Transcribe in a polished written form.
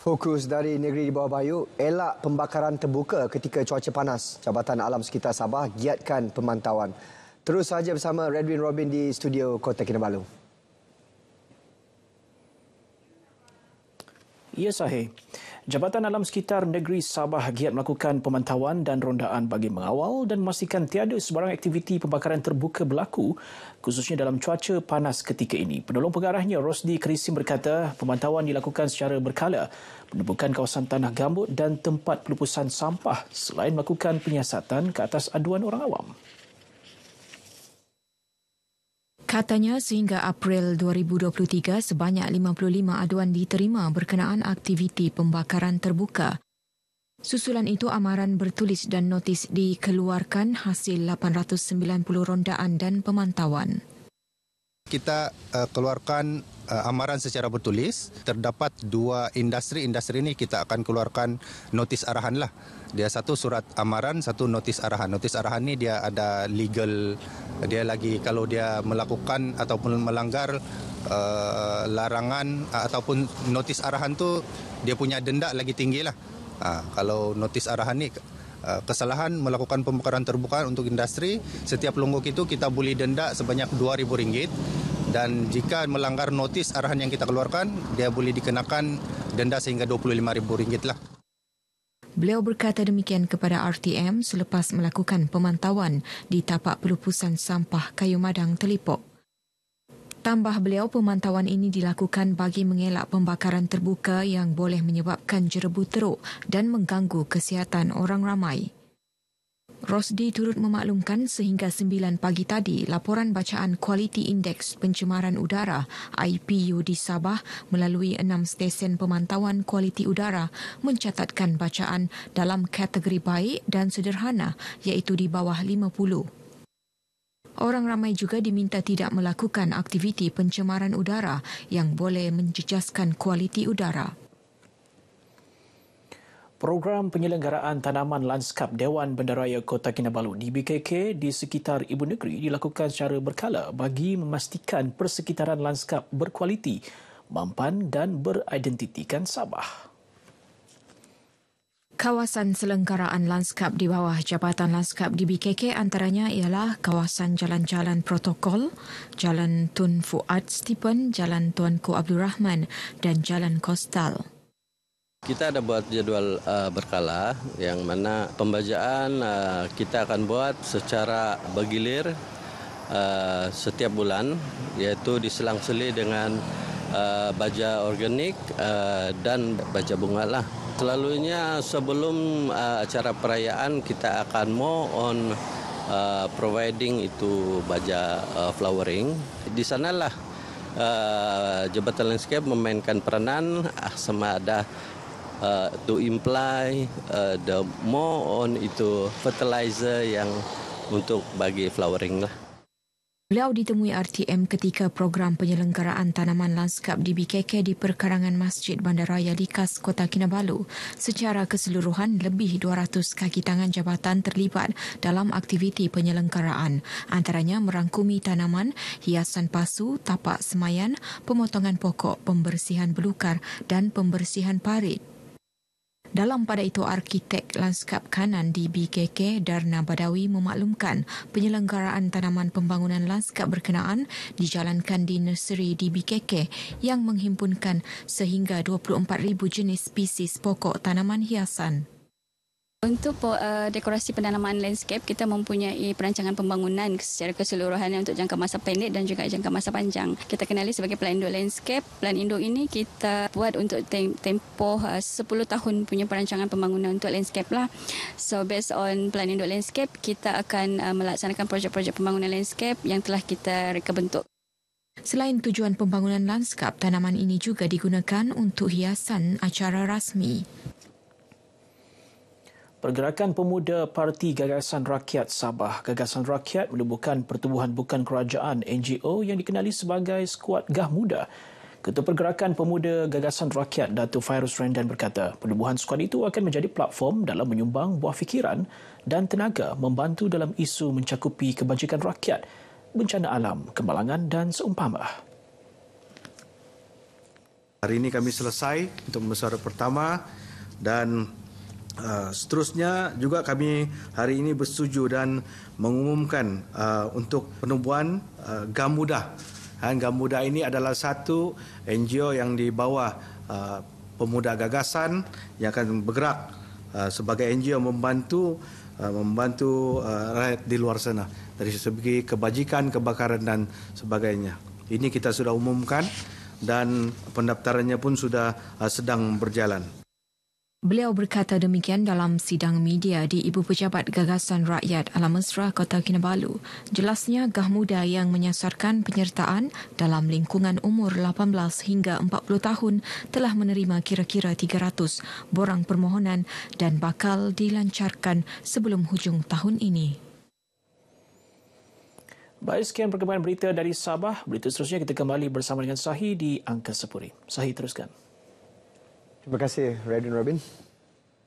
Fokus dari negeri di bawah bayu, elak pembakaran terbuka ketika cuaca panas. Jabatan Alam Sekitar Sabah giatkan pemantauan. Terus saja bersama Redwin Robin di studio Kota Kinabalu. Ya, sahih. Jabatan Alam Sekitar Negeri Sabah giat melakukan pemantauan dan rondaan bagi mengawal dan memastikan tiada sebarang aktiviti pembakaran terbuka berlaku, khususnya dalam cuaca panas ketika ini. Penolong pengarahnya Rosdi Krisim berkata pemantauan dilakukan secara berkala, menemukan kawasan tanah gambut dan tempat pelupusan sampah selain melakukan penyiasatan ke atas aduan orang awam. Katanya sehingga April 2023 sebanyak 55 aduan diterima berkenaan aktiviti pembakaran terbuka. Susulan itu amaran bertulis dan notis dikeluarkan hasil 890 rondaan dan pemantauan. Kita keluarkan amaran secara bertulis. Terdapat dua industri ini kita akan keluarkan notis arahan lah. Dia satu surat amaran, satu notis arahan. Notis arahan ni dia ada legal, dia lagi kalau dia melakukan ataupun melanggar larangan ataupun notis arahan tu dia punya denda lagi tinggi lah. Kalau notis arahan ni kesalahan melakukan pembakaran terbuka untuk industri, setiap longgok itu kita boleh denda sebanyak RM2,000 dan jika melanggar notis arahan yang kita keluarkan, dia boleh dikenakan denda sehingga RM25,000 lah. Beliau berkata demikian kepada RTM selepas melakukan pemantauan di tapak pelupusan sampah Kayu Madang Telipok. Tambah beliau, pemantauan ini dilakukan bagi mengelak pembakaran terbuka yang boleh menyebabkan jerebu teruk dan mengganggu kesihatan orang ramai. Rosdi turut memaklumkan sehingga 9 pagi tadi, laporan bacaan Kualiti Indeks Pencemaran Udara IPU di Sabah melalui 6 stesen pemantauan kualiti udara mencatatkan bacaan dalam kategori baik dan sederhana iaitu di bawah 50. Orang ramai juga diminta tidak melakukan aktiviti pencemaran udara yang boleh menjejaskan kualiti udara. Program penyelenggaraan tanaman lanskap Dewan Bandaraya Kota Kinabalu DBKK di sekitar Ibu Negeri dilakukan secara berkala bagi memastikan persekitaran lanskap berkualiti, mampan dan beridentitikan Sabah. Kawasan selenggaraan lanskap di bawah Jabatan Lanskap DBKK antaranya ialah kawasan jalan-jalan protokol, Jalan Tun Fuad Stephen, Jalan Tuanku Abdul Rahman dan Jalan Kostal. Kita ada buat jadual berkala yang mana pembajaan kita akan buat secara bergilir setiap bulan, iaitu diselang-seli dengan baja organik dan baja bunga lah. Selalunya sebelum acara perayaan kita akan more on providing itu baja flowering. Di sanalah Jabatan Landscape memainkan peranan sama ada to imply the more on itu fertilizer yang untuk bagi flowering lah. Beliau ditemui RTM ketika program penyelenggaraan tanaman lanskap DBKK di perkarangan Masjid Bandaraya Likas Kota Kinabalu. Secara keseluruhan, lebih 200 kaki tangan jabatan terlibat dalam aktiviti penyelenggaraan. Antaranya merangkumi tanaman, hiasan pasu, tapak semayan, pemotongan pokok, pembersihan belukar dan pembersihan parit. Dalam pada itu, arkitek lanskap kanan di BKK Darna Badawi memaklumkan penyelenggaraan tanaman pembangunan lanskap berkenaan dijalankan di nursery di BKK yang menghimpunkan sehingga 24,000 jenis spesies pokok tanaman hiasan. Untuk dekorasi penanaman landscape, kita mempunyai perancangan pembangunan secara keseluruhan untuk jangka masa pendek dan juga jangka masa panjang. Kita kenali sebagai plan induk landscape. Plan induk ini kita buat untuk tempoh 10 tahun punya perancangan pembangunan untuk landscape lah. So based on plan induk landscape, kita akan melaksanakan projek-projek pembangunan landscape yang telah kita reka bentuk. Selain tujuan pembangunan lanskap, tanaman ini juga digunakan untuk hiasan acara rasmi. Pergerakan Pemuda Parti Gagasan Rakyat Sabah, Gagasan Rakyat menubuhkan pertubuhan bukan kerajaan NGO yang dikenali sebagai Skuad Gah Muda. Ketua Pergerakan Pemuda Gagasan Rakyat, Datuk Fairuz Rendan berkata, penubuhan skuad itu akan menjadi platform dalam menyumbang buah fikiran dan tenaga membantu dalam isu mencakupi kebajikan rakyat, bencana alam, kemalangan dan seumpama. Hari ini kami selesai untuk mesyuarat pertama dan seterusnya juga kami hari ini bersetuju dan mengumumkan untuk penubuhan Gamuda. Gamuda ini adalah satu NGO yang di bawah Pemuda Gagasan yang akan bergerak sebagai NGO membantu rakyat di luar sana dari segi kebajikan, kebakaran dan sebagainya. Ini kita sudah umumkan dan pendaftarannya pun sudah sedang berjalan. Beliau berkata demikian dalam sidang media di Ibu Pejabat Gagasan Rakyat Alam Mesra Kota Kinabalu. Jelasnya Gamuda yang menyasarkan penyertaan dalam lingkungan umur 18 hingga 40 tahun telah menerima kira-kira 300 borang permohonan dan bakal dilancarkan sebelum hujung tahun ini. Baik, sekian perkembangan berita dari Sabah. Berita seterusnya kita kembali bersama dengan Sahi di Angkasa Puri. Sahi, teruskan. Terima kasih, Redwin Robin.